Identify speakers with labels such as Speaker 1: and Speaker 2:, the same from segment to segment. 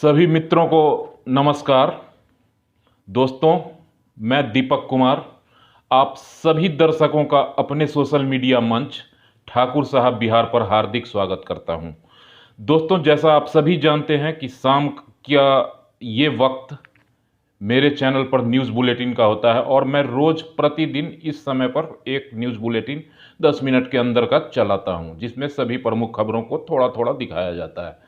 Speaker 1: सभी मित्रों को नमस्कार। दोस्तों, मैं दीपक कुमार आप सभी दर्शकों का अपने सोशल मीडिया मंच ठाकुर साहब बिहार पर हार्दिक स्वागत करता हूं। दोस्तों, जैसा आप सभी जानते हैं कि शाम का ये वक्त मेरे चैनल पर न्यूज़ बुलेटिन का होता है और मैं रोज़ प्रतिदिन इस समय पर एक न्यूज़ बुलेटिन 10 मिनट के अंदर का चलाता हूं, जिसमें सभी प्रमुख खबरों को थोड़ा थोड़ा दिखाया जाता है।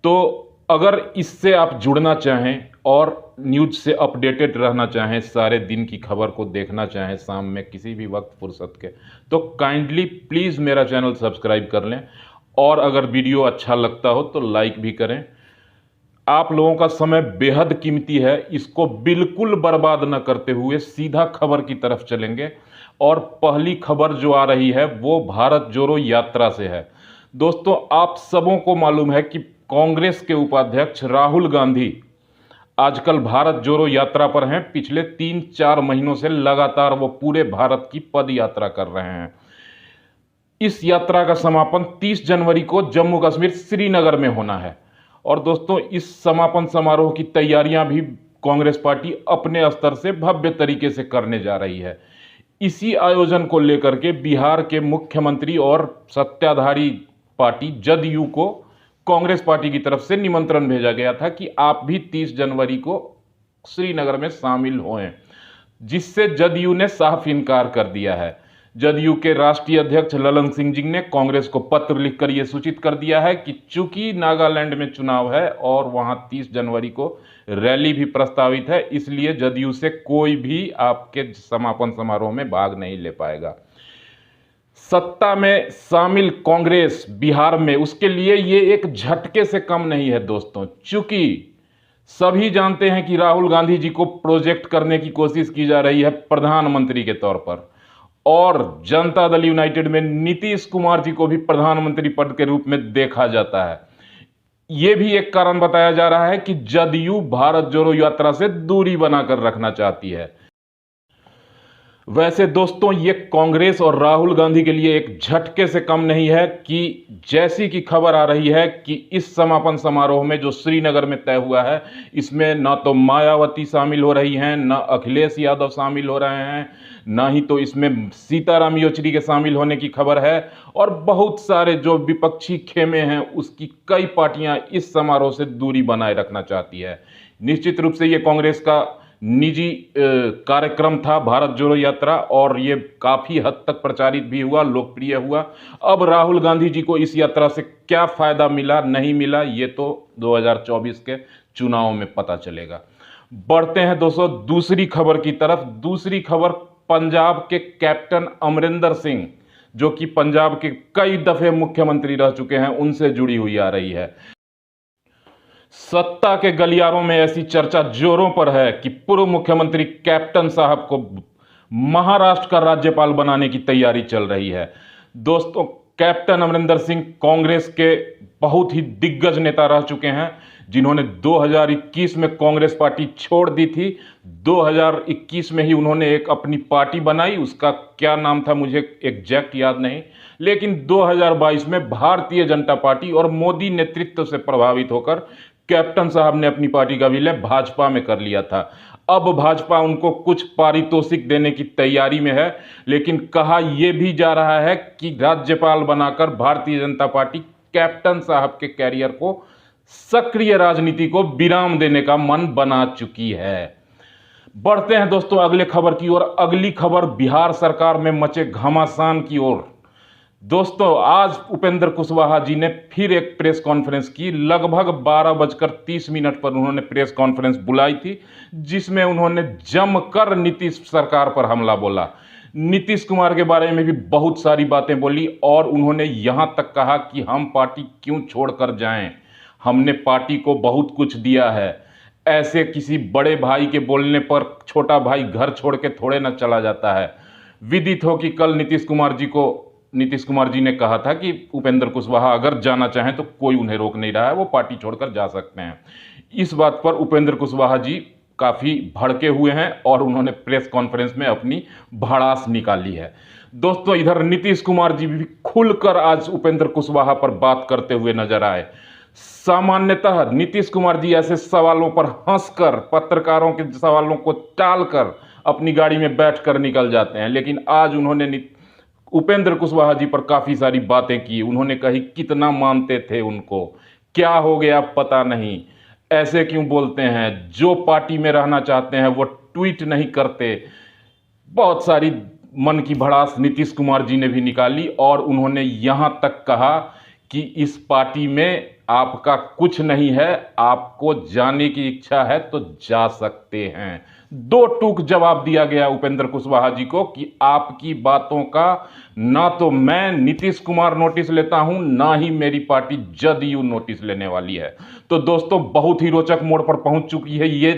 Speaker 1: तो अगर इससे आप जुड़ना चाहें और न्यूज़ से अपडेटेड रहना चाहें, सारे दिन की खबर को देखना चाहें शाम में किसी भी वक्त फुर्सत के, तो काइंडली प्लीज़ मेरा चैनल सब्सक्राइब कर लें और अगर वीडियो अच्छा लगता हो तो लाइक भी करें। आप लोगों का समय बेहद कीमती है, इसको बिल्कुल बर्बाद न करते हुए सीधा खबर की तरफ चलेंगे। और पहली खबर जो आ रही है वो भारत जोड़ो यात्रा से है। दोस्तों, आप सबों को मालूम है कि कांग्रेस के उपाध्यक्ष राहुल गांधी आजकल भारत जोड़ो यात्रा पर हैं। पिछले 3-4 महीनों से लगातार वो पूरे भारत की पद यात्रा कर रहे हैं। इस यात्रा का समापन 30 जनवरी को जम्मू कश्मीर श्रीनगर में होना है। और दोस्तों, इस समापन समारोह की तैयारियां भी कांग्रेस पार्टी अपने स्तर से भव्य तरीके से करने जा रही है। इसी आयोजन को लेकर के बिहार के मुख्यमंत्री और सत्ताधारी पार्टी जदयू को कांग्रेस पार्टी की तरफ से निमंत्रण भेजा गया था कि आप भी 30 जनवरी को श्रीनगर में शामिल हों, जिससे जदयू ने साफ इनकार कर दिया है। जदयू के राष्ट्रीय अध्यक्ष ललन सिंह जी ने कांग्रेस को पत्र लिखकर यह सूचित कर दिया है कि चूंकि नागालैंड में चुनाव है और वहां 30 जनवरी को रैली भी प्रस्तावित है, इसलिए जदयू से कोई भी आपके समापन समारोह में भाग नहीं ले पाएगा। सत्ता में शामिल कांग्रेस बिहार में, उसके लिए ये एक झटके से कम नहीं है दोस्तों। चूंकि सभी जानते हैं कि राहुल गांधी जी को प्रोजेक्ट करने की कोशिश की जा रही है प्रधानमंत्री के तौर पर, और जनता दल यूनाइटेड में नीतीश कुमार जी को भी प्रधानमंत्री पद के रूप में देखा जाता है। यह भी एक कारण बताया जा रहा है कि जदयू भारत जोड़ो यात्रा से दूरी बनाकर रखना चाहती है। वैसे दोस्तों, ये कांग्रेस और राहुल गांधी के लिए एक झटके से कम नहीं है कि जैसी की खबर आ रही है कि इस समापन समारोह में जो श्रीनगर में तय हुआ है, इसमें ना तो मायावती शामिल हो रही हैं, ना अखिलेश यादव शामिल हो रहे हैं, ना ही तो इसमें सीताराम येचुरी के शामिल होने की खबर है। और बहुत सारे जो विपक्षी खेमे हैं उसकी कई पार्टियां इस समारोह से दूरी बनाए रखना चाहती है। निश्चित रूप से ये कांग्रेस का निजी कार्यक्रम था भारत जोड़ो यात्रा, और ये काफी हद तक प्रचारित भी हुआ, लोकप्रिय हुआ। अब राहुल गांधी जी को इस यात्रा से क्या फायदा मिला नहीं मिला, ये तो 2024 के चुनाव में पता चलेगा। बढ़ते हैं दोस्तों दूसरी खबर की तरफ। दूसरी खबर पंजाब के कैप्टन अमरिंदर सिंह, जो कि पंजाब के कई दफे मुख्यमंत्री रह चुके हैं, उनसे जुड़ी हुई आ रही है। सत्ता के गलियारों में ऐसी चर्चा जोरों पर है कि पूर्व मुख्यमंत्री कैप्टन साहब को महाराष्ट्र का राज्यपाल बनाने की तैयारी चल रही है। दोस्तों, कैप्टन अमरिंदर सिंह कांग्रेस के बहुत ही दिग्गज नेता रह चुके हैं, जिन्होंने 2021 में कांग्रेस पार्टी छोड़ दी थी। 2021 में ही उन्होंने एक अपनी पार्टी बनाई, उसका क्या नाम था मुझे एग्जैक्ट याद नहीं, लेकिन 2022 में भारतीय जनता पार्टी और मोदी नेतृत्व से प्रभावित होकर कैप्टन साहब ने अपनी पार्टी का विलय भाजपा में कर लिया था। अब भाजपा उनको कुछ पारितोषिक देने की तैयारी में है, लेकिन कहा यह भी जा रहा है कि राज्यपाल बनाकर भारतीय जनता पार्टी कैप्टन साहब के कैरियर को, सक्रिय राजनीति को विराम देने का मन बना चुकी है। बढ़ते हैं दोस्तों अगले खबर की ओर। अगली खबर बिहार सरकार में मचे घमासान की ओर। दोस्तों, आज उपेंद्र कुशवाहा जी ने फिर एक प्रेस कॉन्फ्रेंस की। लगभग 12:30 पर उन्होंने प्रेस कॉन्फ्रेंस बुलाई थी, जिसमें उन्होंने जमकर नीतीश सरकार पर हमला बोला। नीतीश कुमार के बारे में भी बहुत सारी बातें बोली और उन्होंने यहां तक कहा कि हम पार्टी क्यों छोड़कर जाएं, हमने पार्टी को बहुत कुछ दिया है। ऐसे किसी बड़े भाई के बोलने पर छोटा भाई घर छोड़ के थोड़े न चला जाता है। विदित हो कि कल नीतीश कुमार जी ने कहा था कि उपेंद्र कुशवाहा अगर जाना चाहें तो कोई उन्हें रोक नहीं रहा है, वो पार्टी छोड़कर जा सकते हैं। इस बात पर उपेंद्र कुशवाहा जी काफ़ी भड़के हुए हैं और उन्होंने प्रेस कॉन्फ्रेंस में अपनी भड़ास निकाली है। दोस्तों, इधर नीतीश कुमार जी भी खुलकर आज उपेंद्र कुशवाहा पर बात करते हुए नजर आए। सामान्यतः नीतीश कुमार जी ऐसे सवालों पर हंसकर, पत्रकारों के सवालों को टालकर अपनी गाड़ी में बैठकर निकल जाते हैं, लेकिन आज उन्होंने उपेंद्र कुशवाहा जी पर काफ़ी सारी बातें की। उन्होंने कही कितना मानते थे उनको, क्या हो गया पता नहीं, ऐसे क्यों बोलते हैं, जो पार्टी में रहना चाहते हैं वो ट्वीट नहीं करते। बहुत सारी मन की भड़ास नीतीश कुमार जी ने भी निकाली और उन्होंने यहाँ तक कहा कि इस पार्टी में आपका कुछ नहीं है, आपको जाने की इच्छा है तो जा सकते हैं। दो टूक जवाब दिया गया उपेंद्र कुशवाहा जी को कि आपकी बातों का ना तो मैं नीतीश कुमार नोटिस लेता हूं, ना ही मेरी पार्टी जदयू नोटिस लेने वाली है। तो दोस्तों, बहुत ही रोचक मोड़ पर पहुंच चुकी है ये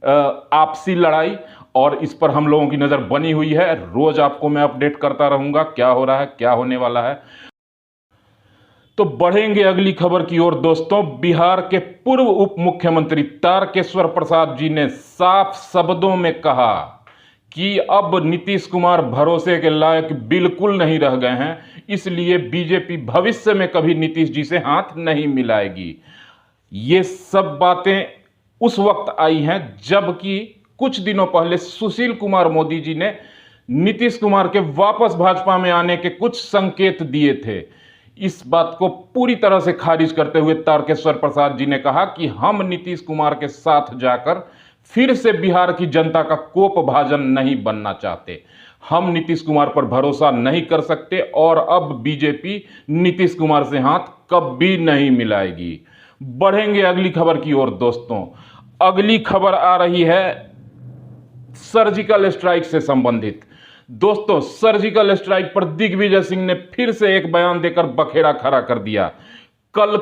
Speaker 1: आपसी लड़ाई और इस पर हम लोगों की नज़र बनी हुई है। रोज आपको मैं अपडेट करता रहूंगा क्या हो रहा है, क्या होने वाला है। तो बढ़ेंगे अगली खबर की ओर दोस्तों। बिहार के पूर्व उप मुख्यमंत्री तारकेश्वर प्रसाद जी ने साफ शब्दों में कहा कि अब नीतीश कुमार भरोसे के लायक बिल्कुल नहीं रह गए हैं, इसलिए बीजेपी भविष्य में कभी नीतीश जी से हाथ नहीं मिलाएगी। ये सब बातें उस वक्त आई हैं जबकि कुछ दिनों पहले सुशील कुमार मोदी जी ने नीतीश कुमार के वापस भाजपा में आने के कुछ संकेत दिए थे। इस बात को पूरी तरह से खारिज करते हुए तारकेश्वर प्रसाद जी ने कहा कि हम नीतीश कुमार के साथ जाकर फिर से बिहार की जनता का कोप भाजन नहीं बनना चाहते। हम नीतीश कुमार पर भरोसा नहीं कर सकते और अब बीजेपी नीतीश कुमार से हाथ कभी नहीं मिलाएगी। बढ़ेंगे अगली खबर की ओर दोस्तों। अगली खबर आ रही है सर्जिकल स्ट्राइक से संबंधित। दोस्तों, सर्जिकल स्ट्राइक पर दिग्विजय सिंह ने फिर से एक बयान देकर बखेड़ा खड़ा कर दिया। कल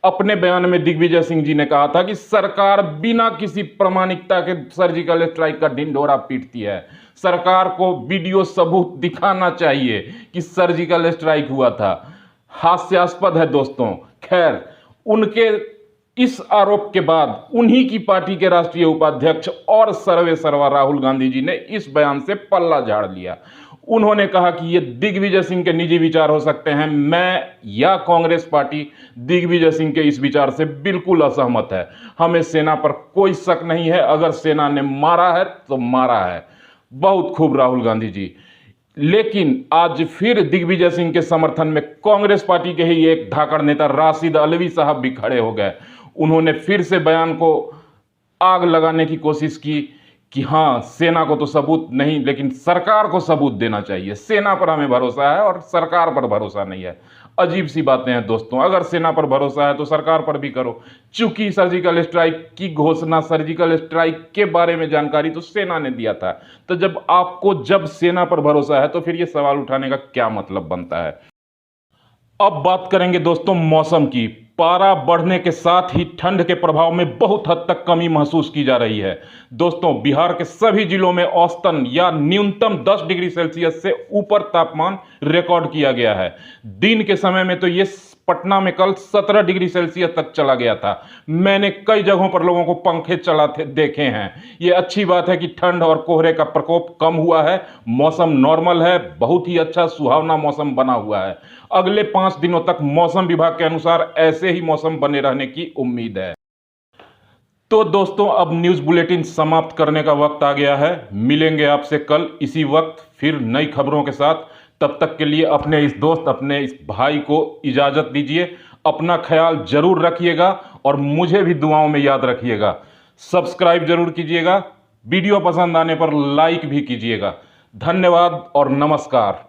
Speaker 1: अपने बयान में दिग्विजय सिंह जी ने कहा था कि सरकार बिना किसी प्रामाणिकता के सर्जिकल स्ट्राइक का ढिंढोरा पीटती है। सरकार को वीडियो सबूत दिखाना चाहिए कि सर्जिकल स्ट्राइक हुआ था। हास्यास्पद है दोस्तों। खैर, उनके इस आरोप के बाद उन्हीं की पार्टी के राष्ट्रीय उपाध्यक्ष और सर्वे सर्वा राहुल गांधी जी ने इस बयान से पल्ला झाड़ लिया। उन्होंने कहा कि ये दिग्विजय सिंह के निजी विचार हो सकते हैं, मैं या कांग्रेस पार्टी दिग्विजय सिंह के इस विचार से बिल्कुल असहमत है। हमें सेना पर कोई शक नहीं है, अगर सेना ने मारा है तो मारा है। बहुत खूब राहुल गांधी जी। लेकिन आज फिर दिग्विजय सिंह के समर्थन में कांग्रेस पार्टी के ही एक धाकड़ नेता राशिद अल्वी साहब भी खड़े हो गए। उन्होंने फिर से बयान को आग लगाने की कोशिश की कि हाँ, सेना को तो सबूत नहीं, लेकिन सरकार को सबूत देना चाहिए। सेना पर हमें भरोसा है और सरकार पर भरोसा नहीं है। अजीब सी बातें हैं दोस्तों। अगर सेना पर भरोसा है तो सरकार पर भी करो। चूंकि सर्जिकल स्ट्राइक की घोषणा, सर्जिकल स्ट्राइक के बारे में जानकारी तो सेना ने दिया था, तो जब सेना पर भरोसा है तो फिर ये सवाल उठाने का क्या मतलब बनता है। अब बात करेंगे दोस्तों मौसम की। पारा बढ़ने के साथ ही ठंड के प्रभाव में बहुत हद तक कमी महसूस की जा रही है। दोस्तों, बिहार के सभी जिलों में औसतन या न्यूनतम 10 डिग्री सेल्सियस से ऊपर तापमान रिकॉर्ड किया गया है। दिन के समय में तो ये पटना में कल 17 डिग्री सेल्सियस तक चला गया था। मैंने कई जगहों पर लोगों को पंखे चलाते देखे हैं। ये अच्छी बात है कि ठंड और कोहरे का प्रकोप कम हुआ है, मौसम नॉर्मल है, बहुत ही अच्छा सुहावना मौसम बना हुआ है। अगले 5 दिनों तक मौसम विभाग के अनुसार ऐसे ही मौसम बने रहने की उम्मीद है। तो दोस्तों, अब न्यूज़ बुलेटिन समाप्त करने का वक्त आ गया है। मिलेंगे आपसे कल इसी वक्त फिर नई खबरों के साथ। तब तक के लिए अपने इस दोस्त, अपने इस भाई को इजाज़त दीजिए। अपना ख्याल जरूर रखिएगा और मुझे भी दुआओं में याद रखिएगा। सब्सक्राइब जरूर कीजिएगा, वीडियो पसंद आने पर लाइक भी कीजिएगा। धन्यवाद और नमस्कार।